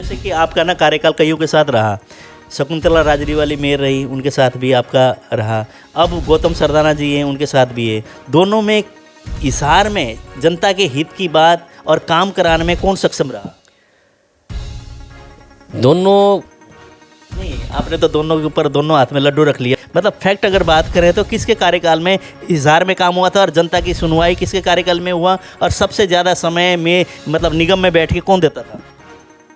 जैसे कि आपका ना कार्यकाल कईयों के साथ रहा, शकुंतला राजरी मेयर रही, उनके साथ भी आपका रहा, अब गौतम सरदाना जी हैं, उनके साथ भी है। दोनों में हिसार में जनता के हित की बात और काम कराने में कौन सक्षम रहा? दोनों नहीं, आपने तो दोनों के ऊपर दोनों हाथ में लड्डू रख लिया। मतलब फैक्ट अगर बात करें तो किसके कार्यकाल में हिसार में काम हुआ था और जनता की सुनवाई किसके कार्यकाल में हुआ, और सबसे ज़्यादा समय में मतलब निगम में बैठ के कौन देता था?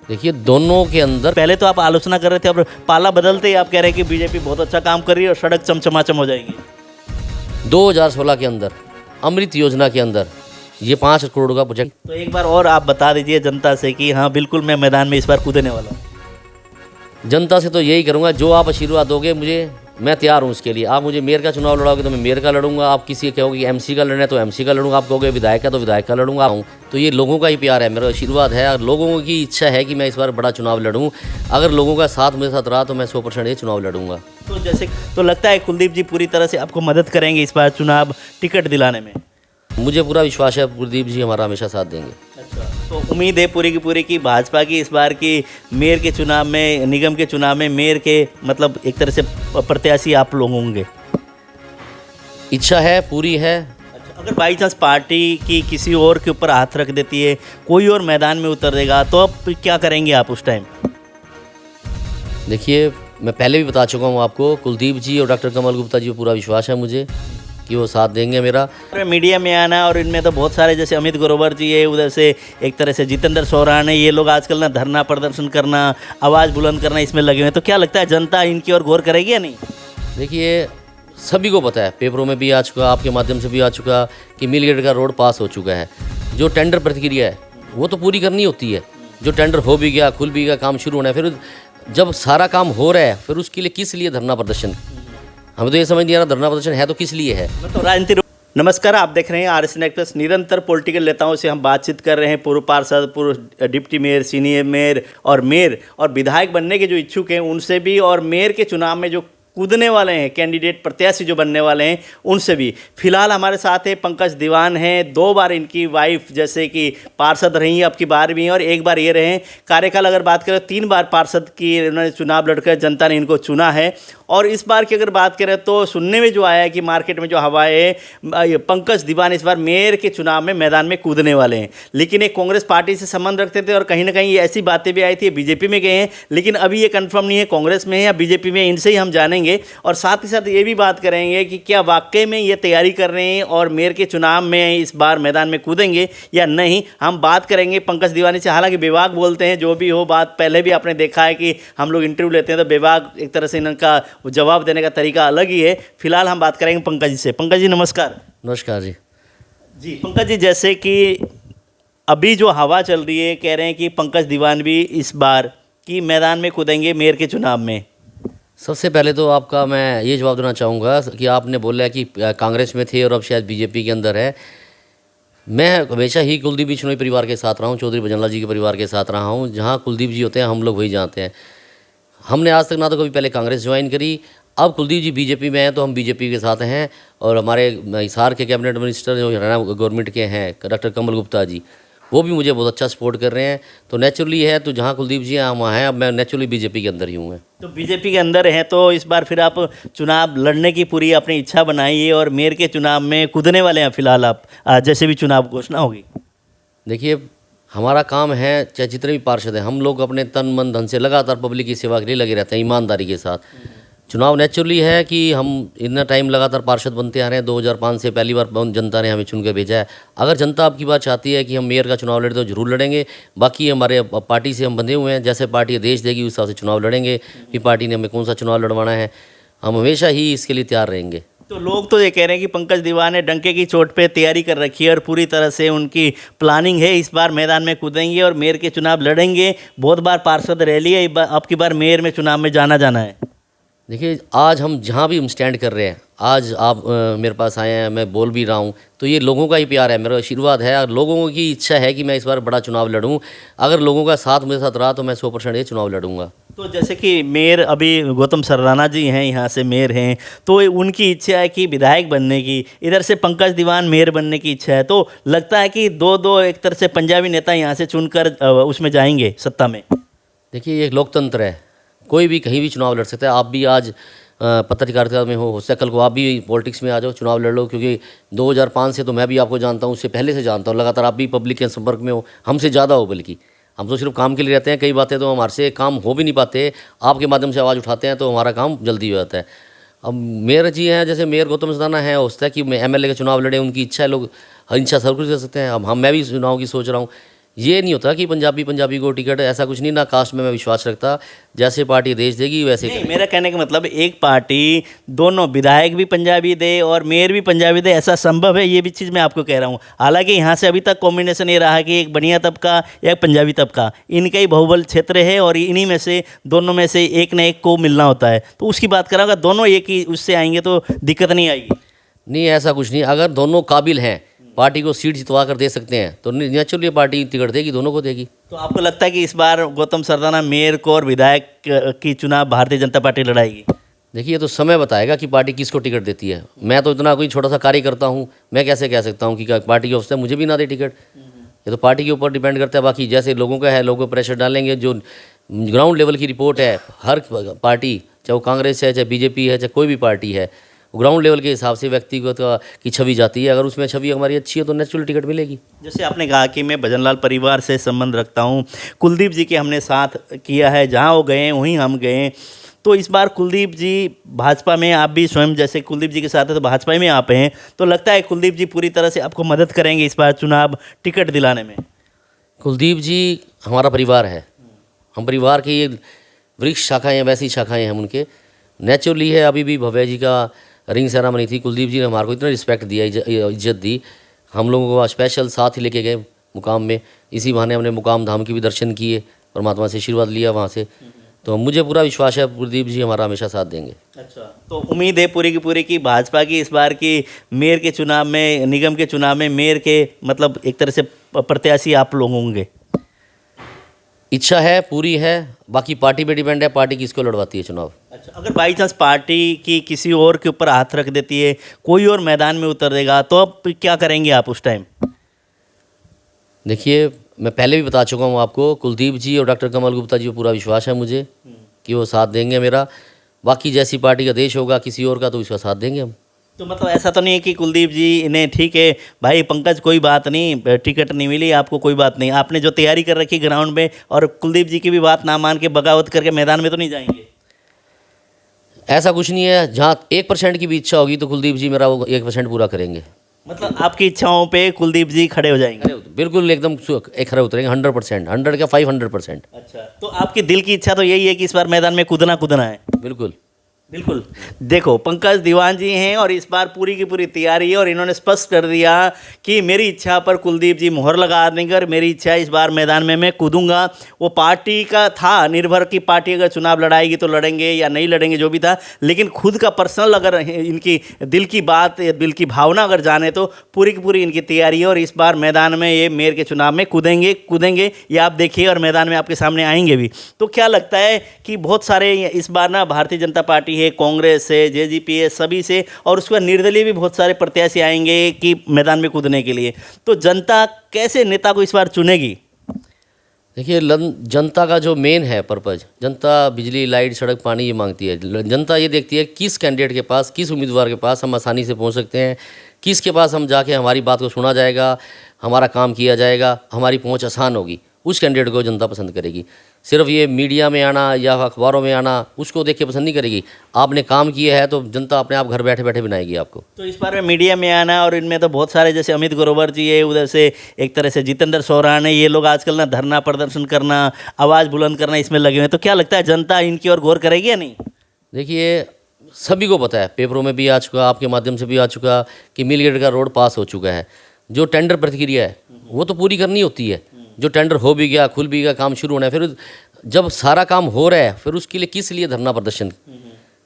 देखिए, दोनों के अंदर पहले तो आप आलोचना कर रहे थे, अब पाला बदलते ही आप कह रहे हैं कि बीजेपी बहुत अच्छा काम कर रही है और सड़क चमचमाचम हो जाएगी। 2016 के अंदर अमृत योजना के अंदर ये 5 करोड़ का प्रोजेक्ट। तो एक बार और आप बता दीजिए जनता से कि हाँ बिल्कुल मैं मैदान में इस बार कूदने वाला हूँ। जनता से तो यही करूँगा, जो आप आशीर्वाद दोगे मुझे, मैं तैयार हूँ उसके लिए। आप मुझे मेयर का चुनाव लड़ाओगे तो मैं मेयर का लड़ूंगा, आप किसी कहोगे कि एमसी का लड़ना है तो एमसी का लड़ूंगा, आप कहोगे विधायक का तो विधायक का लड़ूंगा। तो ये लोगों का ही प्यार है, मेरा आशीर्वाद है, और लोगों की इच्छा है कि मैं इस बार बड़ा चुनाव लड़ूँ। अगर लोगों का साथ मेरे साथ रहा तो मैं 100% ये चुनाव लड़ूंगा। तो जैसे तो लगता है कुलदीप जी पूरी तरह से आपको मदद करेंगे इस बार चुनाव टिकट दिलाने में? मुझे पूरा विश्वास है कुलदीप जी हमारा हमेशा साथ देंगे। अच्छा, तो उम्मीद है पूरी की पूरी की भाजपा की इस बार की मेयर के चुनाव में, निगम के चुनाव में मेयर के मतलब एक तरह से प्रत्याशी आप लोग होंगे? इच्छा है, पूरी है। अच्छा, अगर बाई चांस पार्टी की किसी और के ऊपर हाथ रख देती है, कोई और मैदान में उतर देगा, तो अब क्या करेंगे आप उस टाइम? देखिए, मैं पहले भी बता चुका हूँ आपको, कुलदीप जी और डॉक्टर कमल गुप्ता जी को पूरा विश्वास है मुझे कि वो साथ देंगे मेरा। मीडिया में आना, और इनमें तो बहुत सारे जैसे अमित ग्रोवर जी है, उधर से एक तरह से जितेंद्र सोरान है, ये लोग आजकल ना धरना प्रदर्शन करना, आवाज़ बुलंद करना इसमें लगे हुए हैं। तो क्या लगता है जनता इनकी ओर गौर करेगी या नहीं? देखिए, सभी को पता है, पेपरों में भी आ चुका, आपके माध्यम से भी आ चुका कि मिलगेट का रोड पास हो चुका है। जो टेंडर प्रक्रिया है वो तो पूरी करनी होती है। जो टेंडर हो भी गया, खुल भी गया, काम शुरू होना है, फिर जब सारा काम हो रहा है फिर उसके लिए किस लिए धरना प्रदर्शन? हमें तो ये समझ नहीं आ रहा धरना प्रदर्शन है तो किस लिए है। तो राजनीति। नमस्कार, आप देख रहे हैं RSN एक्सप्रेस। निरंतर पॉलिटिकल नेताओं से हम बातचीत कर रहे हैं, पूर्व पार्षद, पूर्व डिप्टी मेयर, सीनियर मेयर और विधायक बनने के जो इच्छुक हैं उनसे भी, और मेयर के चुनाव में जो कूदने वाले हैं कैंडिडेट प्रत्याशी जो बनने वाले हैं उनसे भी। फिलहाल हमारे साथ है पंकज दीवान हैं, 2 बार इनकी वाइफ जैसे कि पार्षद रही, अब की बार भी हैं, और एक बार ये रहे। कार्यकाल अगर बात करें 3 बार पार्षद की उन्होंने चुनाव लड़कर जनता ने इनको चुना है। और इस बार की अगर बात करें तो सुनने में जो आया है कि मार्केट में जो हवा है, पंकज दीवान इस बार मेयर के चुनाव में मैदान में कूदने वाले हैं। लेकिन एक कांग्रेस पार्टी से संबंध रखते थे और कहीं ना कहीं ऐसी बातें भी आई थी, बीजेपी में गए हैं, लेकिन अभी ये कंफर्म नहीं है कांग्रेस में है या बीजेपी में, इनसे ही हम जानेंगे। और साथ ही साथ ये भी बात करेंगे कि क्या वाकई में ये तैयारी कर रहे हैं और मेयर के चुनाव में इस बार मैदान में कूदेंगे या नहीं, हम बात करेंगे पंकज दीवानी से। हालांकि विभाग बोलते हैं जो भी हो बात, पहले भी आपने देखा है कि हम लोग इंटरव्यू लेते हैं तो विभाग एक तरह से इनका जवाब देने का तरीका अलग ही है। फिलहाल हम बात करेंगे पंकज जी से। पंकज जी नमस्कार। नमस्कार जी। जी पंकज जी, जैसे कि अभी जो हवा चल रही है, कह रहे हैं कि पंकज दीवान भी इस बार की मैदान में कूदेंगे मेयर के चुनाव में। सबसे पहले तो आपका मैं ये जवाब देना चाहूँगा कि आपने बोला कि कांग्रेस में थे और अब शायद बीजेपी के अंदर है। मैं हमेशा ही कुलदीप बिश्नोई परिवार के साथ रहा हूँ, चौधरी भजनलाल जी के परिवार के साथ रहा हूँ। जहाँ कुलदीप जी होते हैं हम लोग वही जानते हैं। हमने आज तक ना तो कभी पहले कांग्रेस ज्वाइन करी, अब कुलदीप जी बीजेपी में हैं तो हम बीजेपी के साथ हैं। और हमारे हिसार के कैबिनेट मिनिस्टर जो हरियाणा गवर्नमेंट के हैं डॉक्टर कमल गुप्ता जी, वो भी मुझे बहुत अच्छा सपोर्ट कर रहे हैं। तो नेचुरली है, तो जहाँ कुलदीप जी हैं वहाँ हैं, अब मैं नेचुरली बीजेपी के अंदर ही हूँ। तो बीजेपी के अंदर हैं तो इस बार फिर आप चुनाव लड़ने की पूरी अपनी इच्छा बनाइए और मेयर के चुनाव में कूदने वाले हैं फिलहाल आप, जैसे भी चुनाव घोषणा होगी? देखिए, हमारा काम है, चाहे जितने भी पार्षद हैं, हम लोग अपने तन मन धन से लगातार पब्लिक की सेवा के लिए लगे रहते हैं ईमानदारी के साथ। चुनाव नेचुरली है कि हम इतना टाइम लगातार पार्षद बनते आ रहे हैं, 2005 से पहली बार जनता ने हमें चुन के भेजा है। अगर जनता आपकी बात चाहती है कि हम मेयर का चुनाव लड़े तो जरूर लड़ेंगे। बाकी हमारे पार्टी से हम बंधे हुए हैं, जैसे पार्टी आदेश देगी उस हिसाब से चुनाव लड़ेंगे कि पार्टी ने हमें कौन सा चुनाव लड़वाना है, हम हमेशा ही इसके लिए तैयार रहेंगे। तो लोग तो ये कह रहे हैं कि पंकज दीवान ने डंके की चोट पे तैयारी कर रखी है और पूरी तरह से उनकी प्लानिंग है, इस बार मैदान में कूदेंगे और मेयर के चुनाव लड़ेंगे। बहुत बार पार्षद रह लिए, अब की बार मेयर में चुनाव में जाना है। देखिए, आज हम जहाँ भी हम स्टैंड कर रहे हैं, आज आप मेरे पास आए हैं, मैं बोल भी रहा हूँ, तो ये लोगों का ही प्यार है, मेरा आशीर्वाद है, और लोगों की इच्छा है कि मैं इस बार बड़ा चुनाव लड़ूँ। अगर लोगों का साथ मेरे साथ रहा तो मैं 100% ये चुनाव लड़ूंगा। तो जैसे कि मेयर अभी गौतम सरदाना जी हैं, यहाँ से मेयर हैं, तो उनकी इच्छा है कि विधायक बनने की, इधर से पंकज दीवान मेयर बनने की इच्छा है। तो लगता है कि दो एक तरह से पंजाबी नेता यहाँ से चुनकर उसमें जाएंगे सत्ता में। देखिए ये एक लोकतंत्र है, कोई भी कहीं भी चुनाव लड़ सकता है। आप भी आज पत्रकारिता में हो सकता है कल को आप भी पॉलिटिक्स में आ जाओ, चुनाव लड़ लो, क्योंकि 2005 से तो मैं भी आपको जानता हूँ, उससे पहले से जानता हूँ, लगातार आप भी पब्लिक के संपर्क में हो, हमसे ज़्यादा हो बल्कि। हम तो सिर्फ काम के लिए रहते हैं, कई बातें तो हमारे से काम हो भी नहीं पाते, आपके माध्यम से आवाज़ उठाते हैं तो हमारा काम जल्दी हो जाता है। अब मेयर जी हैं, जैसे मेयर गौतम सदाना है, हो सकता है कि MLA के चुनाव लड़े, उनकी इच्छा है, लोग हर इच्छा सब कुछ कर सकते हैं। अब मैं भी चुनाव की सोच रहा हूँ। ये नहीं होता कि पंजाबी को टिकट, ऐसा कुछ नहीं, ना कास्ट में मैं विश्वास रखता, जैसे पार्टी देश देगी वैसे नहीं, मेरा कहने का मतलब एक पार्टी दोनों विधायक भी पंजाबी दे और मेयर भी पंजाबी दे, ऐसा संभव है? ये भी चीज़ मैं आपको कह रहा हूँ। हालांकि यहाँ से अभी तक कॉम्बिनेशन ये रहा है कि एक बनिया तबका एक पंजाबी तबका, इनका ही बहुबल क्षेत्र है और इन्हीं में से दोनों में से एक न एक को मिलना होता है। तो उसकी बात करांगा, दोनों एक ही उससे आएंगे तो दिक्कत नहीं आएगी? नहीं, ऐसा कुछ नहीं। अगर दोनों काबिल हैं, पार्टी को सीट जितवा कर दे सकते हैं, तो नेचुरली पार्टी टिकट देगी, दोनों को देगी। तो आपको लगता है कि इस बार गौतम सरदाना मेयर को और विधायक की चुनाव भारतीय जनता पार्टी लड़ाएगी? देखिए ये तो समय बताएगा कि पार्टी किसको टिकट देती है। मैं तो इतना कोई छोटा सा कार्य करता हूँ, मैं कैसे कह सकता हूँ कि पार्टी की ऑफिस मुझे भी ना दे टिकट। ये तो पार्टी के ऊपर डिपेंड करता है। बाकी जैसे लोगों का है, लोगों प्रेशर डालेंगे, जो ग्राउंड लेवल की रिपोर्ट है, हर पार्टी, चाहे वो कांग्रेस है, चाहे BJP है, चाहे कोई भी पार्टी है, ग्राउंड लेवल के हिसाब से व्यक्तिगत की छवि जाती है। अगर उसमें छवि हमारी अच्छी है तो नेचुरल टिकट मिलेगी। जैसे आपने कहा कि मैं भजनलाल परिवार से संबंध रखता हूँ, कुलदीप जी के हमने साथ किया है, जहाँ वो गए वहीं हम गए, तो इस बार कुलदीप जी भाजपा में, आप भी स्वयं जैसे कुलदीप जी के साथ है तो भाजपा में आप हैं, तो लगता है कुलदीप जी पूरी तरह से आपको मदद करेंगे इस बार चुनाव टिकट दिलाने में? कुलदीप जी हमारा परिवार है, हम परिवार की ये वृक्ष शाखाएँ हैं, वैसी शाखाएँ हैं उनके। नेचुरली है, अभी भी भव्या जी का रिंग सेरेमनी थी, कुलदीप जी ने हमारे को इतना रिस्पेक्ट दिया, इज्जत दी, हम लोगों को स्पेशल साथ ही लेके गए मुकाम में। इसी बहाने हमने मुकाम धाम के भी दर्शन किए, परमात्मा से आशीर्वाद लिया वहाँ से। तो मुझे पूरा विश्वास है कुलदीप जी हमारा हमेशा साथ देंगे। अच्छा, तो उम्मीद है पूरी की पूरी की भाजपा की इस बार की मेयर के चुनाव में, निगम के चुनाव में मेयर के मतलब एक तरह से प्रत्याशी आप लोग होंगे? इच्छा है, पूरी है, बाकी पार्टी पे डिपेंड है, पार्टी किसको लड़वाती है चुनाव। अच्छा, अगर बाई चांस पार्टी की किसी और के ऊपर हाथ रख देती है, कोई और मैदान में उतर देगा, तो अब क्या करेंगे आप उस टाइम? देखिए मैं पहले भी बता चुका हूँ आपको, कुलदीप जी और डॉक्टर कमल गुप्ता जी को पूरा विश्वास है मुझे कि वो साथ देंगे मेरा। बाकी जैसी पार्टी का देश होगा किसी और का, तो उसका साथ देंगे हम। तो मतलब ऐसा तो नहीं है कि कुलदीप जी इन्हें, ठीक है भाई पंकज कोई बात नहीं, टिकट नहीं मिली आपको, कोई बात नहीं, आपने जो तैयारी कर रखी ग्राउंड में, और कुलदीप जी की भी बात ना मान के बगावत करके मैदान में तो नहीं जाएंगे? ऐसा कुछ नहीं है, जहाँ 1% की भी इच्छा होगी तो कुलदीप जी मेरा वो 1% पूरा करेंगे। मतलब आपकी इच्छाओं पे कुलदीप जी खड़े हो जाएंगे? बिल्कुल एकदम एक खड़े उतरेंगे, 100%, 100 का 500%। अच्छा, तो आपकी दिल की इच्छा तो यही है कि इस बार मैदान में कूदना है? बिल्कुल बिल्कुल। देखो पंकज दीवान जी हैं और इस बार पूरी की पूरी तैयारी है, और इन्होंने स्पष्ट कर दिया कि मेरी इच्छा पर कुलदीप जी मोहर लगा देंगे और मेरी इच्छा इस बार मैदान में मैं कूदूंगा। वो पार्टी का था निर्भर कि पार्टी अगर चुनाव लड़ाएगी तो लड़ेंगे या नहीं लड़ेंगे, जो भी था, लेकिन खुद का पर्सनल अगर इनकी दिल की बात, दिल की भावना अगर जाने तो पूरी की पूरी इनकी तैयारी है, और इस बार मैदान में ये मेयर के चुनाव में कूदेंगे ये आप देखिए, और मैदान में आपके सामने आएंगे भी। तो क्या लगता है कि बहुत सारे इस बार ना भारतीय जनता पार्टी है, कांग्रेस है, JGP है, सभी से, और उसके बाद निर्दलीय भी बहुत सारे प्रत्याशी आएंगे कि मैदान में कूदने के लिए, तो जनता कैसे नेता को इस बार चुनेगी? देखिए जनता का जो मेन है पर्पज़, जनता बिजली, लाइट, सड़क, पानी ये मांगती है। जनता ये देखती है किस कैंडिडेट के पास, किस उम्मीदवार के पास हम आसानी से पहुंच सकते हैं, किसके पास हम जाके हमारी बात को सुना जाएगा, हमारा काम किया जाएगा, हमारी पहुंच आसान होगी, उस कैंडिडेट को जनता पसंद करेगी। सिर्फ ये मीडिया में आना या अखबारों में आना, उसको देख के पसंद नहीं करेगी। आपने काम किया है तो जनता अपने आप घर बैठे बैठे बनाएगी आपको। तो इस बार में मीडिया में आना, और इनमें तो बहुत सारे जैसे अमित ग्रोवर जी है, उधर से एक तरह से जितेंद्र सोरान है, ये लोग आजकल ना धरना प्रदर्शन करना, आवाज़ बुलंद करना, इसमें लगे हुए हैं, तो क्या लगता है जनता इनकी ओर गौर करेगी या नहीं? देखिए सभी को पता है, पेपरों में भी आ चुका, आपके माध्यम से भी आ चुका कि मिलगेट का रोड पास हो चुका है। जो टेंडर प्रक्रिया है वो तो पूरी करनी होती है। जो टेंडर हो भी गया, खुल भी गया, काम शुरू होना है, फिर जब सारा काम हो रहा है फिर उसके लिए किस लिए धरना प्रदर्शन?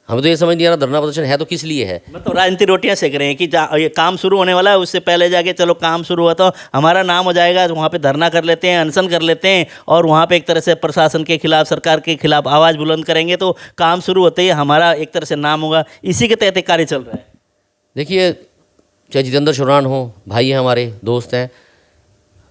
हमें तो ये समझ नहीं आ रहा धरना प्रदर्शन है तो किस लिए है। मतलब राजनीति रोटियां सेक रहे हैं कि ये काम शुरू होने वाला है, उससे पहले जाके चलो काम शुरू हुआ तो हमारा नाम हो जाएगा, तो वहाँ पे धरना कर लेते हैं, अनशन कर लेते हैं, और वहाँ पे एक तरह से प्रशासन के खिलाफ, सरकार के खिलाफ आवाज़ बुलंद करेंगे, तो काम शुरू होते ही हमारा एक तरह से नाम होगा। इसी के तहत कार्य चल रहा है। देखिए चाहे जितेंद्र सोरान हो, भाई हैं हमारे, दोस्त हैं,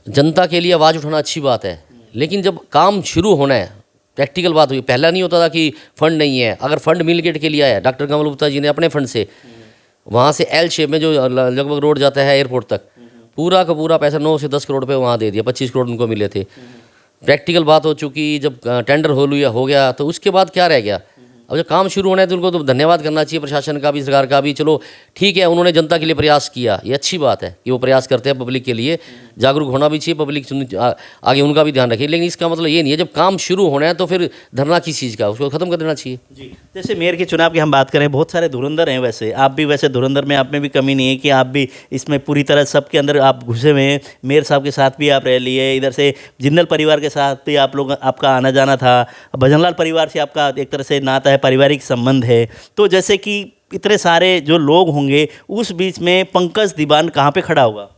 जनता के लिए आवाज़ उठाना अच्छी बात है, लेकिन जब काम शुरू होना है प्रैक्टिकल बात हुई। पहला नहीं होता था कि फंड नहीं है, अगर फंड मिल के लिए आया, डॉक्टर कमल गुप्ता जी ने अपने फंड से वहाँ से एल शेप में जो लगभग रोड जाता है एयरपोर्ट तक, पूरा का पूरा पैसा 9 से 10 करोड़ पे वहाँ दे दिया, 25 करोड़ उनको मिले थे। प्रैक्टिकल बात हो चुकी, जब टेंडर हो गया तो उसके बाद क्या रह गया। अब जब काम शुरू होना है तो उनको तो धन्यवाद करना चाहिए, प्रशासन का भी, सरकार का भी। चलो ठीक है, उन्होंने जनता के लिए प्रयास किया, ये अच्छी बात है कि वो प्रयास करते हैं, पब्लिक के लिए जागरूक होना भी चाहिए, पब्लिक आगे उनका भी ध्यान रखिए। लेकिन इसका मतलब ये नहीं है जब काम शुरू होना है तो फिर धरना किस चीज़ का, उसको ख़त्म कर देना चाहिए। जी, जैसे मेयर के चुनाव की हम बात करें, बहुत सारे धुरंधर हैं, वैसे आप भी, वैसे धुरंधर में आप में भी कमी नहीं है कि आप भी इसमें पूरी तरह सबके अंदर आप घुसे हुए हैं। मेयर साहब के साथ भी आप रह लिए, इधर से जिंदल परिवार के साथ भी आप लोग, आपका आना जाना था, भजनलाल परिवार से आपका एक तरह से नाता है, पारिवारिक संबंध है। तो जैसे कि इतने सारे जो लोग होंगे, उस बीच में पंकज दीवान कहाँ पे खड़ा होगा?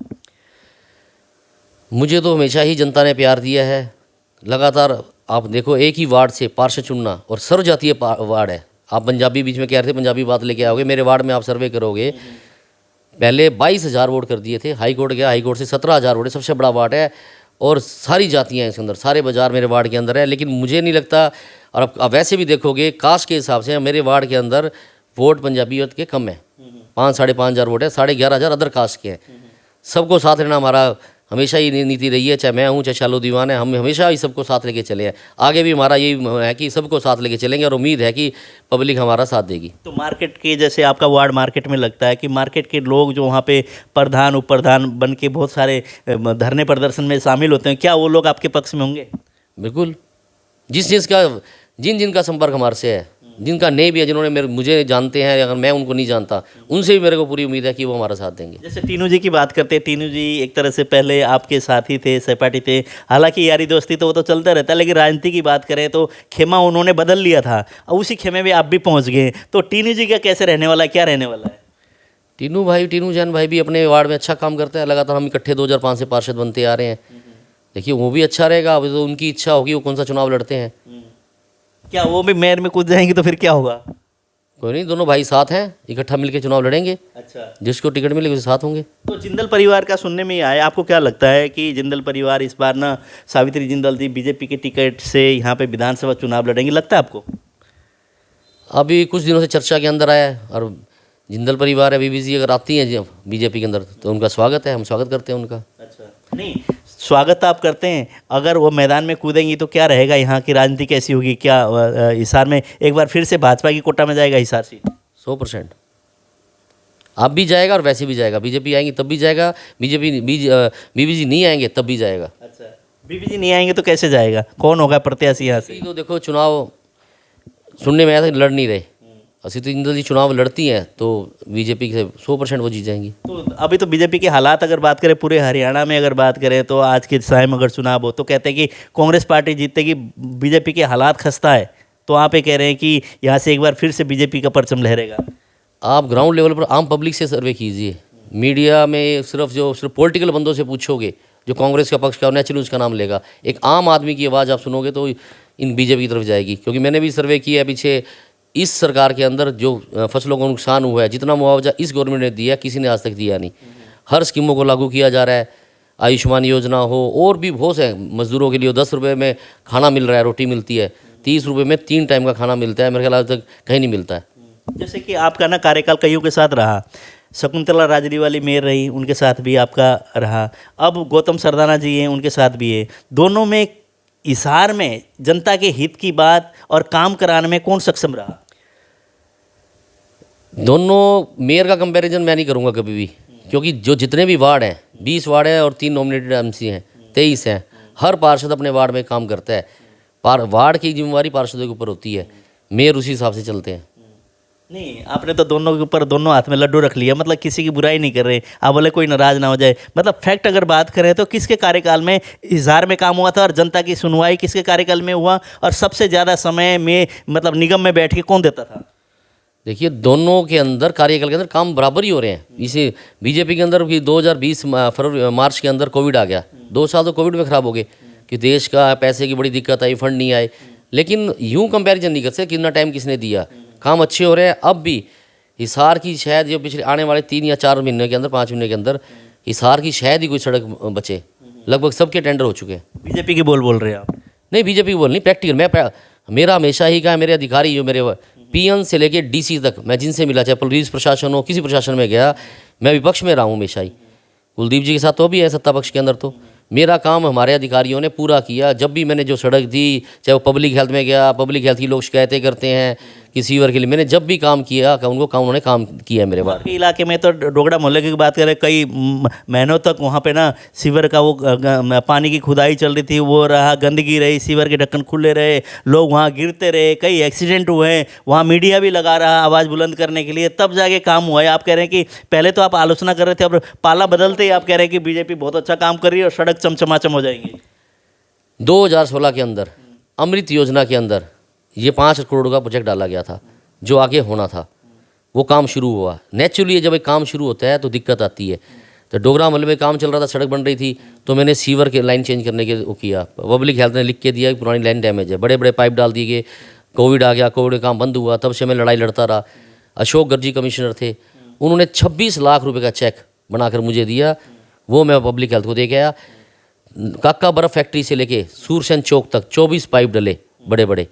मुझे तो हमेशा ही जनता ने प्यार दिया है लगातार। आप देखो, एक ही वार्ड से पार्षद चुनना, और सर्वजातीय वार्ड है। आप पंजाबी बीच में कह रहे थे, पंजाबी बात लेके आओगे, मेरे वार्ड में आप सर्वे करोगे, पहले 22,000 वोट कर दिए थे, हाई कोर्ट गया, हाई कोर्ट से 17,000 वोट है, सबसे बड़ा वार्ड है, और सारी जातियाँ हैं इसके अंदर, सारे बाजार मेरे वार्ड के अंदर है। लेकिन मुझे नहीं लगता, और अब वैसे भी देखोगे कास्ट के हिसाब से मेरे वार्ड के अंदर वोट पंजाबियत के कम है, 5,000-5,500 वोट है, 11,500 अदर कास्ट के हैं। सबको साथ लेना हमारा हमेशा ही नीति रही है, चाहे मैं हूँ चाहे शालू दीवान है, हम हमेशा ही सबको साथ लेके चले हैं। आगे भी हमारा यही है कि सबको साथ लेके चलेंगे, और उम्मीद है कि पब्लिक हमारा साथ देगी। तो मार्केट के, जैसे आपका वार्ड मार्केट में लगता है कि मार्केट के लोग जो वहाँ पे प्रधान उप प्रधान बन के बहुत सारे धरने प्रदर्शन में शामिल होते हैं, क्या वो लोग आपके पक्ष में होंगे? बिल्कुल, जिन का संपर्क हमारे से है, जिनका नहीं भी है, जिन्होंने मुझे जानते हैं, अगर मैं उनको नहीं जानता, उनसे भी मेरे को पूरी उम्मीद है कि वो हमारा साथ देंगे। जैसे टीनू जी की बात करते हैं, टीनू जी एक तरह से पहले आपके साथी थे, सहपाठी थे, हालांकि यारी दोस्ती तो वो तो चलता रहता है, लेकिन राजनीति की बात करें तो खेमा उन्होंने बदल लिया था, और उसी खेमे में आप भी पहुँच गए। तो टीनू जी का कैसे रहने वाला है, क्या रहने वाला है? टीनू जैन भाई भी अपने वार्ड में अच्छा काम करता है, लगातार हम इकट्ठे 2005 से पार्षद बनते आ रहे हैं। देखिए, वो भी अच्छा रहेगा, अब तो उनकी इच्छा होगी वो कौन सा चुनाव लड़ते हैं। क्या वो भी मेयर में कूद जाएंगे तो फिर क्या होगा? कोई नहीं, दोनों भाई साथ हैं, इकट्ठा मिलकर चुनाव लड़ेंगे, अच्छा, जिसको टिकट मिले उसके साथ होंगे। तो जिंदल परिवार का सुनने में आया, आपको क्या लगता है कि जिंदल परिवार इस बार ना सावित्री जिंदल जी बीजेपी के टिकट से यहाँ पे विधानसभा चुनाव लड़ेंगे, लगता है आपको? अभी कुछ दिनों से चर्चा के अंदर आया है, और जिंदल परिवार है, बीबीजी अगर आती हैं बीजेपी के अंदर तो उनका स्वागत है, हम स्वागत करते हैं उनका। अच्छा, नहीं स्वागत आप करते हैं, अगर वो मैदान में कूदेंगी तो क्या रहेगा, यहाँ की राजनीति कैसी होगी? क्या हिसार में एक बार फिर से भाजपा की कोटा में जाएगा हिसार सीट? 100% आप भी जाएगा, और वैसे भी जाएगा। बीजेपी आएंगी तब भी जाएगा, बीबीजी नहीं आएंगे तब भी जाएगा। अच्छा, बीबीजी नहीं आएंगे तो कैसे जाएगा? कौन होगा प्रत्याशी यहाँ से? तो देखो, चुनाव सुनने में आया था लड़ नहीं रहे, असि तो जिंदल जी चुनाव लड़ती हैं तो बीजेपी से 100% वो जीत जाएंगी। तो अभी तो बीजेपी के हालात अगर बात करें, पूरे हरियाणा में अगर बात करें, तो आज के टाइम अगर चुनाव हो तो कहते हैं कि कांग्रेस पार्टी जीतेगी, बीजेपी के हालात खस्ता है, तो आप ये कह रहे हैं कि यहाँ से एक बार फिर से बीजेपी का परचम लहरेगा? आप ग्राउंड लेवल पर आम पब्लिक से सर्वे कीजिए, मीडिया में सिर्फ पॉलिटिकल बंदों से पूछोगे, जो कांग्रेस का पक्ष का नेचुरल उसका नाम लेगा, एक आम आदमी की आवाज़ आप सुनोगे तो इन बीजेपी की तरफ जाएगी। क्योंकि मैंने भी सर्वे किया है पीछे, इस सरकार के अंदर जो फसलों का नुकसान हुआ है, जितना मुआवजा इस गवर्नमेंट ने दिया किसी ने आज तक दिया नहीं। हर स्कीमों को लागू किया जा रहा है, आयुष्मान योजना हो, और भी बहुत से मजदूरों के लिए 10 रुपये में खाना मिल रहा है, रोटी मिलती है, 30 रुपये में 3 टाइम का खाना मिलता है, मेरे ख्याल आज तक कहीं नहीं मिलता है। जैसे कि आपका ना कार्यकाल कईयों के साथ रहा, शकुंतला राजरीवाली मेयर रही, उनके साथ भी आपका रहा, अब गौतम सरदाना जी हैं, उनके साथ भी है। दोनों में हिसार में जनता के हित की बात और काम कराने में कौन सक्षम रहा? दोनों मेयर का कंपैरिजन मैं नहीं करूंगा कभी भी, क्योंकि जो जितने भी वार्ड हैं, 20 वार्ड हैं और 3 नॉमिनेटेड एमसी हैं, 23 हैं, हर पार्षद अपने वार्ड में काम करता है। वार्ड की जिम्मेवारी पार्षदों के ऊपर होती है, मेयर उसी हिसाब से चलते हैं। नहीं, आपने तो दोनों के ऊपर दोनों हाथ में लड्डू रख लिया, मतलब किसी की बुराई नहीं कर रहे आप, बोले कोई नाराज ना हो जाए। मतलब फैक्ट अगर बात करें तो किसके कार्यकाल में हिसार में काम हुआ था, और जनता की सुनवाई किसके कार्यकाल में हुआ, और सबसे ज़्यादा समय में मतलब निगम में बैठ के कौन देता था? देखिए, दोनों के अंदर कार्यकाल के अंदर काम बराबर ही हो रहे हैं। इसे बीजेपी के अंदर 2020 मार्च के अंदर कोविड आ गया, 2 साल तो कोविड में ख़राब हो गए कि देश का पैसे की बड़ी दिक्कत आई, फंड नहीं आए। लेकिन यूँ कंपैरिजन नहीं कर सकते कितना टाइम किसने दिया, काम अच्छे हो रहे हैं। अब भी हिसार की शायद जो पिछले आने वाले 3 या 4 महीने के अंदर, 5 महीने के अंदर हिसार की शायद ही कोई सड़क बचे, लगभग सबके टेंडर हो चुके हैं। बीजेपी की बोल रहे हैं आप? नहीं बीजेपी बोल नहीं, प्रैक्टिकल मेरा हमेशा ही कहा, मेरे अधिकारी जो मेरे पीएन से लेके डीसी तक मैं जिनसे मिला, चाहे पुलिस प्रशासन हो, किसी प्रशासन में गया, मैं विपक्ष में रहा हूँ हमेशा ही। कुलदीप जी के साथ तो भी है सत्ता पक्ष के अंदर, तो मेरा काम हमारे अधिकारियों ने पूरा किया। जब भी मैंने जो सड़क दी, चाहे वो पब्लिक हेल्थ में गया, पब्लिक हेल्थ की लोग शिकायतें करते हैं कि सीवर के लिए, मैंने जब भी काम किया उन्होंने काम किया है मेरे बाद। आपके इलाके में तो डोगरा मोहल्ले की बात करें, कई महीनों तक वहाँ पे ना सीवर का वो पानी की खुदाई चल रही थी, वो रहा, गंदगी रही, सीवर के ढक्कन खुले रहे, लोग वहाँ गिरते रहे, कई एक्सीडेंट हुए हैं, वहाँ मीडिया भी लगा रहा आवाज़ बुलंद करने के लिए, तब जाके काम हुआ है। आप कह रहे हैं कि पहले तो आप आलोचना कर रहे थे, अब पाला बदलते ही आप कह रहे हैं कि बीजेपी बहुत अच्छा काम कर रही है और सड़क चमचमाचम हो जाएंगी। 2016 के अंदर अमृत योजना के अंदर ये 5 करोड़ का प्रोजेक्ट डाला गया था, जो आगे होना था, वो काम शुरू हुआ। नेचुरली जब एक काम शुरू होता है तो दिक्कत आती है। तो डोगरा मोहल्ले में काम चल रहा था, सड़क बन रही थी, तो मैंने सीवर के लाइन चेंज करने के वो किया। पब्लिक हेल्थ ने लिख के दिया कि पुरानी लाइन डैमेज है, बड़े बड़े पाइप डाल दिए गए। कोविड आ गया, कोविड का काम बंद हुआ, तब से मैं लड़ाई लड़ता रहा। अशोक गर्जी कमिश्नर थे, उन्होंने 26 लाख रुपये का चेक बनाकर मुझे दिया, वो मैं पब्लिक हेल्थ को दे के आया। काका बर्फ फैक्ट्री से लेके सूरसेन चौक तक 24 पाइप डले बड़े बड़े।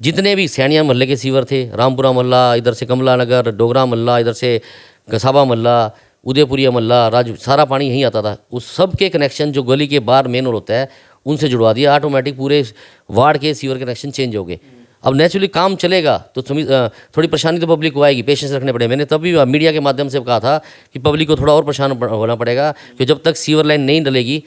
जितने भी सैनिया मोहल्ले के सीवर थे, रामपुरा मोहल्ला, इधर से कमला नगर, डोगरा मोहल्ला, इधर से कसाबा मोहल्ला, उदयपुरिया मोहल्ला, सारा पानी यहीं आता था। उस सब के कनेक्शन जो गली के बाहर मेन रोड होता है उनसे जुड़वा दिया। ऑटोमेटिक पूरे वार्ड के सीवर कनेक्शन चेंज हो गए। अब नेचुरली काम चलेगा तो थोड़ी परेशानी तो पब्लिक को आएगी, पेशेंस रखने पड़े। मैंने तभी मीडिया के माध्यम से कहा था कि पब्लिक को थोड़ा और परेशान होना पड़ेगा, कि जब तक सीवर लाइन नहीं डलेगी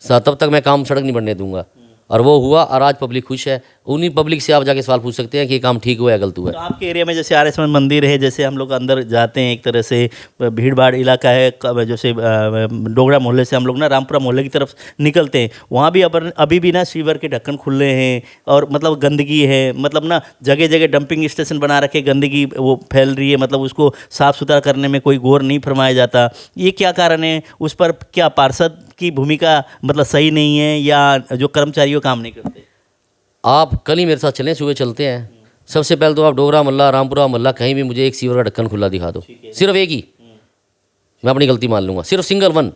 तब तक मैं काम सड़क नहीं बनने दूंगा। और वो हुआ, और आज पब्लिक खुश है। उन्हीं पब्लिक से आप जाके सवाल पूछ सकते हैं कि ये काम ठीक हुआ या गलत हुआ है। तो आपके एरिया में जैसे आरएस मंदिर है, जैसे हम लोग अंदर जाते हैं, एक तरह से भीड़ भाड़ इलाका है, जैसे डोगरा मोहल्ले से हम लोग ना रामपुरा मोहल्ले की तरफ निकलते हैं, वहाँ भी अभी भी ना सीवर के ढक्कन खुले हैं, और मतलब गंदगी है, मतलब ना जगह जगह डंपिंग स्टेशन बना रखे, गंदगी वो फैल रही है, मतलब उसको साफ़ सुथरा करने में कोई गौर नहीं फरमाया जाता। ये क्या कारण है? उस पर क्या पार्षद की भूमिका मतलब सही नहीं है, या जो कर्मचारियों काम नहीं करते? आप कल ही मेरे साथ चलें, सुबह चलते हैं। सबसे पहले तो आप डोगरा मोहल्ला, रामपुरा मोहल्ला, कहीं भी मुझे एक सीवर का ढक्कन खुला दिखा दो, सिर्फ एक ही, मैं अपनी गलती मान लूँगा, सिर्फ सिंगल वन।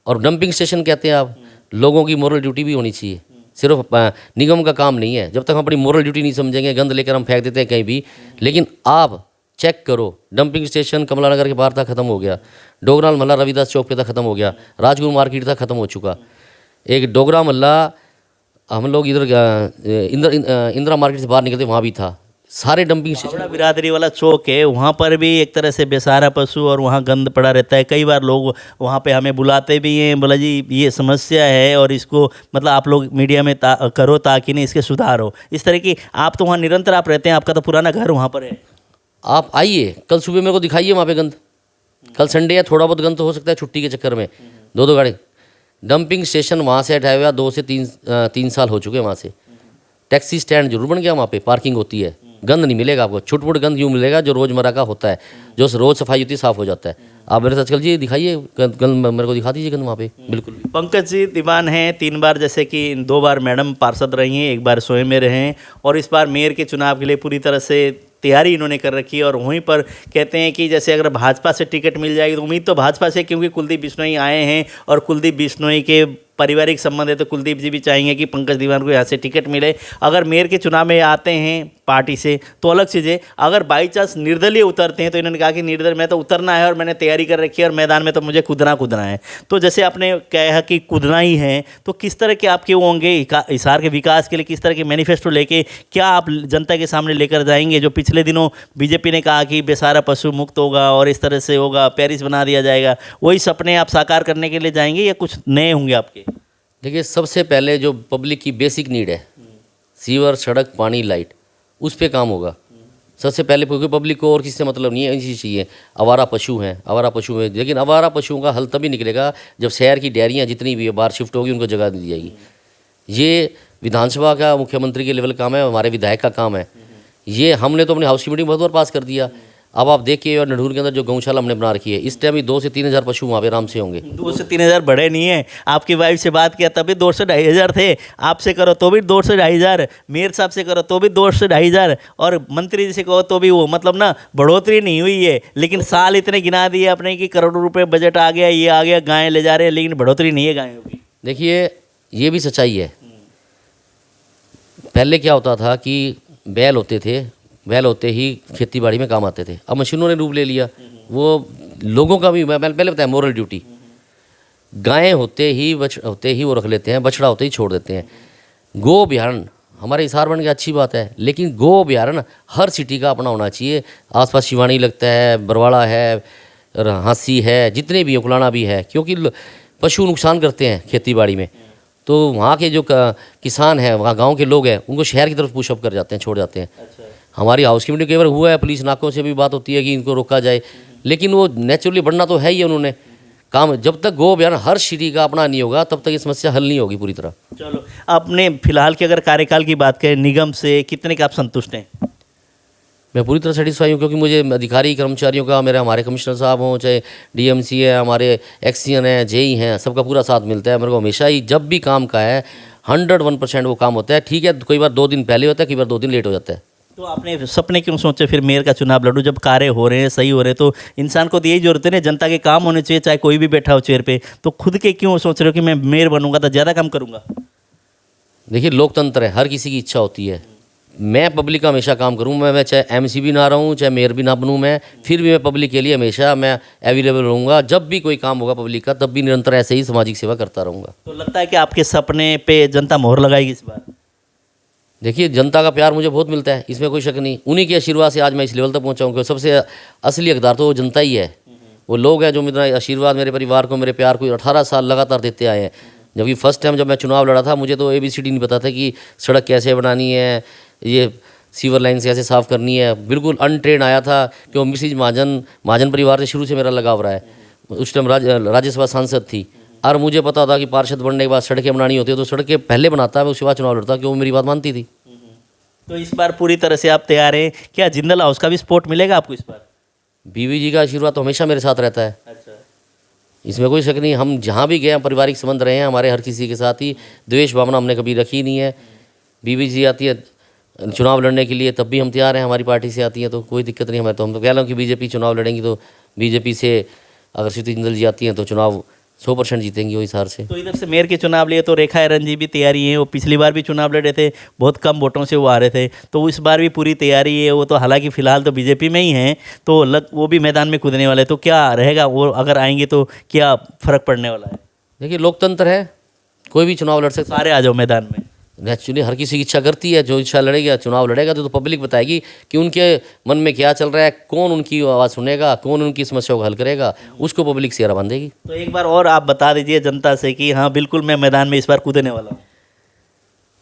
और डंपिंग स्टेशन कहते हैं आप, लोगों की मोरल ड्यूटी भी होनी चाहिए, सिर्फ निगम का काम नहीं है। जब तक हम अपनी मोरल ड्यूटी नहीं समझेंगे, गंद लेकर हम फेंक देते हैं कहीं भी। लेकिन आप चेक करो, डंपिंग स्टेशन कमला नगर के बाहर तक खत्म हो गया, डोगरा मोहल्ला रविदास चौक पे तक खत्म हो गया, राजगुरु मार्केट तक खत्म हो चुका। एक डोगरा मोहल्ला हम लोग इधर इंदिरा मार्केट से बाहर निकलते वहाँ भी था, सारे डंपिंग स्टेशन। बड़ा बिरादरी वाला चौक है, वहाँ पर भी एक तरह से बेसहारा पशु और वहाँ गंद पड़ा रहता है। कई बार लोग वहाँ पे हमें बुलाते भी हैं, बोला जी ये समस्या है और इसको मतलब आप लोग मीडिया में करो ताकि नहीं इसके सुधार हो। इस तरह की आप तो वहाँ निरंतर आप रहते हैं, आपका तो पुराना घर वहाँ पर है। आप आइए, कल सुबह मेरे को दिखाइए वहाँ पे गंद। कल संडे है, थोड़ा बहुत गंद तो हो सकता है छुट्टी के चक्कर में, दो गाड़ी। डंपिंग स्टेशन वहाँ से हटाया हुआ 2 से 3 साल हो चुके हैं। वहाँ से टैक्सी स्टैंड जरूर बन गया, वहाँ पे पार्किंग होती है, गंद नहीं मिलेगा आपको। छुटपुट गंद यूँ मिलेगा जो रोज़मर्रा का होता है, जो रोज़ सफाई होती है, साफ़ हो जाता है। आप मेरे साथ चल जी, दिखाइए गंद, मेरे को दिखा दीजिए गंद वहाँ पे। बिल्कुल। पंकज जी दीवान हैं, 3 बार, जैसे कि 2 बार मैडम पार्षद रही हैं, 1 बार स्वयं में रहे हैं, और इस बार मेयर के चुनाव के लिए पूरी तरह से तैयारी इन्होंने कर रखी है। और वहीं पर कहते हैं कि जैसे अगर भाजपा से टिकट मिल जाएगी तो उम्मीद तो भाजपा से, क्योंकि कुलदीप बिश्नोई आए हैं और कुलदीप बिश्नोई के पारिवारिक संबंध है, तो कुलदीप जी भी चाहेंगे कि पंकज दीवान को यहाँ से टिकट मिले। अगर मेयर के चुनाव में आते हैं पार्टी से तो अलग चीज़ है, अगर बाई चांस निर्दलीय उतरते हैं तो इन्होंने कहा कि निर्दलीय मैं तो उतरना है और मैंने तैयारी कर रखी है और मैदान में तो मुझे कूदना है। तो जैसे आपने कहा कि कूदना ही है, तो किस तरह के आपके वो होंगे हिसार के विकास के लिए, किस तरह के मैनिफेस्टो लेके क्या आप जनता के सामने लेकर जाएंगे? जो पिछले दिनों बीजेपी ने कहा कि बेसहारा पशु मुक्त होगा और इस तरह से होगा, पेरिस बना दिया जाएगा, वही सपने आप साकार करने के लिए जाएंगे या कुछ नए होंगे आपके? देखिए, सबसे पहले जो पब्लिक की बेसिक नीड है, सीवर, सड़क, पानी, लाइट, उस पर काम होगा सबसे पहले, क्योंकि पब्लिक को और किससे मतलब नहीं है, इसी चाहिए। आवारा पशु हैं, आवारा पशु हैं, लेकिन आवारा पशुओं का हल तभी निकलेगा जब शहर की डेयरियाँ जितनी भी बाहर शिफ्ट होगी उनको जगह दी जाएगी। ये विधानसभा का मुख्यमंत्री के लेवल काम है, हमारे विधायक का काम है। ये हमने तो अपनी हाउस की मीटिंग बहुत बार पास कर दिया। अब आप देखिए, और नढ़ूर के अंदर जो गौशाला हमने बना रखी है, इस टाइम 2 से 3 हज़ार पशु वहाँ पे आराम से होंगे। 2 से 3 हज़ार बड़े नहीं है। आपकी वाइफ से बात किया तभी 2 से 2.5 हज़ार थे, आपसे करो तो भी 2 से 2.5 हज़ार, मेयर साहब से करो तो भी 2 से 2.5 हज़ार, और मंत्री जी से कहो तो भी वो, मतलब ना बढ़ोतरी नहीं हुई है। लेकिन साल इतने गिना दिए अपने कि करोड़ों रुपये बजट आ गया, ये आ गया, गायें ले जा रहे हैं, लेकिन बढ़ोतरी नहीं है गायों की। देखिए, ये भी सच्चाई है पहले क्या होता था कि बैल होते थे, बैल होते ही खेती बाड़ी में काम आते थे। अब मशीनों ने रूप ले लिया। वो लोगों का भी, मैं पहले बताया, मोरल ड्यूटी। गायें होते ही वो रख लेते हैं, बछड़ा होते ही छोड़ देते हैं। गो अभ्यारण्य हमारे हिसार बन के अच्छी बात है, लेकिन गो अभ्यारण्य हर सिटी का अपना होना चाहिए। आसपास शिवानी लगता है, बरवाड़ा है, हाँसी है, जितने भी उकलाना भी है, क्योंकि पशु नुकसान करते हैं खेती बाड़ी में। तो वहाँ के जो किसान हैं, वहाँ गांव के लोग हैं, उनको शहर की तरफ पुशअप कर जाते हैं, छोड़ जाते हैं। हमारी हाउस कमेटी कई बार हुआ है, पुलिस नाकों से भी बात होती है कि इनको रोका जाए, लेकिन वो नेचुरली बढ़ना तो है ही। उन्होंने काम, जब तक गो अभ्यारण्य हर सिटी का अपना नहीं होगा तब तक ये समस्या हल नहीं होगी पूरी तरह। चलो, आपने फिलहाल की अगर कार्यकाल की बात करें निगम से, कितने का आप संतुष्ट हैं? मैं पूरी तरह सेटिस्फाई हूँ, क्योंकि मुझे अधिकारी कर्मचारियों का, हमारे कमिश्नर साहब हों, चाहे डीएमसी है, हमारे एक्सीएन है, जेई हैं, सबका पूरा साथ मिलता है। मेरे को हमेशा ही जब भी काम का है 101% वो काम होता है। ठीक है, कई बार 2 दिन पहले होता है, कई बार 2 दिन लेट हो जाता है। तो आपने सपने क्यों सोचे फिर मेयर का चुनाव लड़ूं? जब कार्य हो रहे हैं, सही हो रहे हैं, तो इंसान को तो यही जरूरत है ना, जनता के काम होने चाहिए, चाहे कोई भी बैठा हो चेयर पे। तो खुद के क्यों सोच रहे हो कि मैं मेयर बनूंगा तो ज़्यादा काम करूंगा? देखिए, लोकतंत्र है, हर किसी की इच्छा होती है। मैं पब्लिक का हमेशा काम करूँ, मैं चाहे एमसी भी ना रहूँ, चाहे मेयर भी ना बनूँ, मैं फिर भी मैं पब्लिक के लिए हमेशा मैं अवेलेबल रहूँगा। जब भी कोई काम होगा पब्लिक का, तब भी निरंतर ऐसे ही सामाजिक सेवा करता रहूँगा। तो लगता है कि आपके सपने पे जनता मोहर लगाएगी इस बार? देखिए, जनता का प्यार मुझे बहुत मिलता है, इसमें कोई शक नहीं। उन्हीं के आशीर्वाद से आज मैं इस लेवल तक पहुँचा हूँ, क्योंकि सबसे असली हकदार तो वो जनता ही है। वो लोग हैं जो मेरा आशीर्वाद, मेरे परिवार को, मेरे प्यार को 18 साल लगातार देते आए हैं। जबकि फर्स्ट टाइम जब मैं चुनाव लड़ा था, मुझे तो ABCD नहीं पता था कि सड़क कैसे बनानी है, ये सीवर लाइन से कैसे साफ़ करनी है। बिल्कुल अनट्रेन आया था, क्यों मिसिज महाजन परिवार से शुरू से मेरा लगाव रहा है। उस टाइम राज्यसभा सांसद थी, और मुझे पता था कि पार्षद बनने के बाद सड़कें बनानी होती है, तो सड़कें पहले बनाता है, मैं उसके बाद चुनाव लड़ता, क्यों वो मेरी बात मानती थी। तो इस बार पूरी तरह से आप तैयार हैं? क्या जिंदल हाउस का भी सपोर्ट मिलेगा आपको इस बार? बीवी जी का आशीर्वाद तो हमेशा मेरे साथ रहता है, अच्छा, इसमें कोई शक नहीं। हम जहाँ भी गए हैं, पारिवारिक संबंध रहे हैं हमारे हर किसी के साथ ही, द्वेष भावना हमने कभी रखी नहीं है। बीवी जी आती है चुनाव लड़ने के लिए, तब भी हम तैयार हैं, हमारी पार्टी से आती हैं, तो कोई दिक्कत नहीं हमें। तो हम तो कह रहे हैं कि बीजेपी चुनाव लड़ेंगी, तो बीजेपी से अगर श्रुति जिंदल जी आती हैं तो चुनाव 100% जीतेंगी वो हिसार से। तो इधर से मेयर के चुनाव लिए तो रेखा एरन जी भी तैयारी है। वो पिछली बार भी चुनाव लड़े थे, बहुत कम वोटों से वो आ रहे थे, तो इस बार भी पूरी तैयारी है। वो तो हालांकि फिलहाल तो बीजेपी में ही हैं, तो वो भी मैदान में कूदने वाले। तो क्या रहेगा, वो अगर आएंगे तो क्या फ़र्क पड़ने वाला है? देखिए, लोकतंत्र है, कोई भी चुनाव लड़ सकता है। सारे आ जाओ मैदान में। नेचुरली हर किसी की इच्छा करती है, जो इच्छा लड़ेगा, चुनाव लड़ेगा, तो पब्लिक बताएगी कि उनके मन में क्या चल रहा है, कौन उनकी आवाज़ सुनेगा, कौन उनकी समस्याओं को हल करेगा, उसको पब्लिक सेहरा बांधेगी। तो एक बार और आप बता दीजिए जनता से कि हाँ बिल्कुल मैं मैदान में इस बार कूदने वाला हूँ।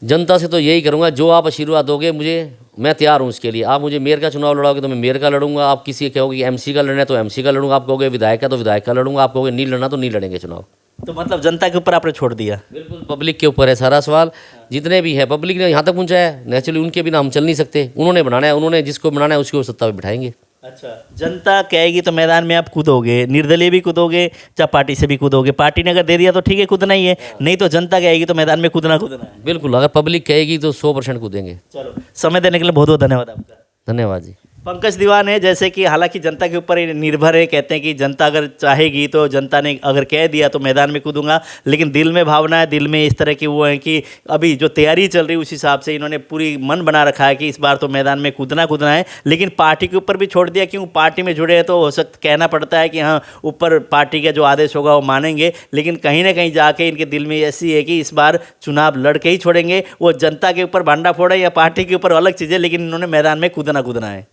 जनता से तो यही करूँगा, जो आप आशीर्वाद दोगे मुझे, मैं तैयार हूँ उसके लिए। आप मुझे मेयर का चुनाव लड़ाओगे तो मैं मेयर का लड़ूंगा, आप किसी कहोगे कि MC का लड़ना है तो MC का लड़ूंगा, आप कहोगे विधायक का तो विधायक का लड़ूंगा, आप कहोगे नहीं लड़ना तो नहीं लड़ेंगे चुनाव। तो मतलब जनता के ऊपर आपने छोड़ दिया? बिल्कुल, पब्लिक के ऊपर है सारा सवाल। जितने भी है पब्लिक ने यहाँ तक पहुँचाया है, नेचुरली उनके बिना हम चल नहीं सकते। उन्होंने बनाना है, उन्होंने जिसको बनाना है उसको सत्ता पे बिठाएंगे। अच्छा, जनता कहेगी तो मैदान में आप कूदोगे, निर्दलीय भी कूदोगे, चाहे पार्टी से भी कूदोगे? पार्टी ने अगर दे दिया तो ठीक है, कूदना ही है, नहीं तो जनता कहेगी तो मैदान में कूदना है। बिल्कुल, अगर पब्लिक कहेगी तो 100% कूदेंगे। चलो, समय देने के लिए बहुत बहुत धन्यवाद आपका। धन्यवाद जी। पंकज दीवान है, जैसे कि हालांकि जनता के ऊपर ही निर्भर है। कहते हैं कि जनता अगर चाहेगी तो, जनता ने अगर कह दिया तो मैदान में कूदूंगा, लेकिन दिल में भावना है, दिल में इस तरह की वो है कि अभी जो तैयारी चल रही है उस हिसाब से इन्होंने पूरी मन बना रखा है कि इस बार तो मैदान में कूदना है। लेकिन पार्टी के ऊपर भी छोड़ दिया, क्यों पार्टी में जुड़े हैं तो हो सकता कहना पड़ता है कि हाँ ऊपर पार्टी का जो आदेश होगा वो मानेंगे, लेकिन कहीं ना कहीं जाके इनके दिल में ऐसी है कि इस बार चुनाव लड़ के ही छोड़ेंगे। वो जनता के ऊपर भांडा फोड़ा या पार्टी के ऊपर अलग चीज़ है, लेकिन इन्होंने मैदान में कूदना है।